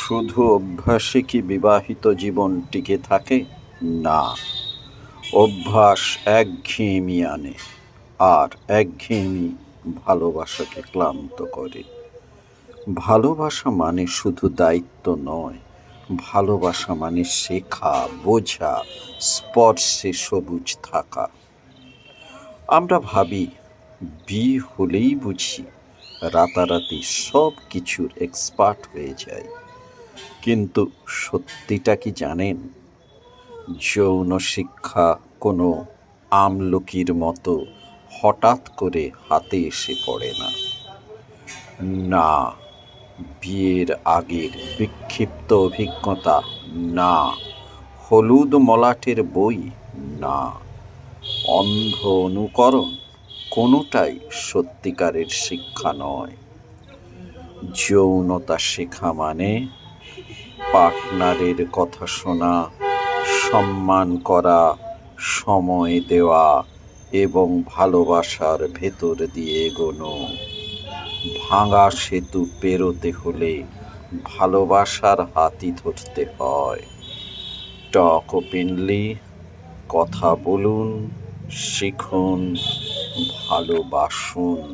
শুধু অভ্যাসে কি বিবাহিত জীবন টিকে থাকে? না, অভ্যাস একঘেয়েমি আনে, আর একঘেয়েমি ভালোবাসাকে ক্লান্ত করে। ভালোবাসা মানে শুধু দায়িত্ব নয়, ভালোবাসা মানে শেখা, বোঝা, স্পর্শে সবুজ থাকা। আমরা ভাবি বিয়ে হলেই বুঝি রাতারাতি সব কিছুর এক্সপার্ট হয়ে যায়, কিন্তু সত্যিটা কি জানেন? যৌন শিক্ষা কোনো আমলকির মতো হঠাৎ করে হাতে এসে পড়ে না। না, বিয়ের আগের বিক্ষিপ্ত অভিজ্ঞতা, না হলুদ মলাটের বই, না অন্ধ অনুকরণ, কোনোটাই সত্যিকারের শিক্ষা নয়। যৌনতা শেখা মানে পার্টনারের কথা শোনা, সম্মান করা, সময় দেওয়া এবং ভালোবাসার ভেতর দিয়ে এগোনো। ভাঙা সেতু পেরোতে হলে ভালোবাসার হাতই ধরতে হয়। টক ওপেনলি, কথা বলুন, শিখুন, ভালোবাসুন।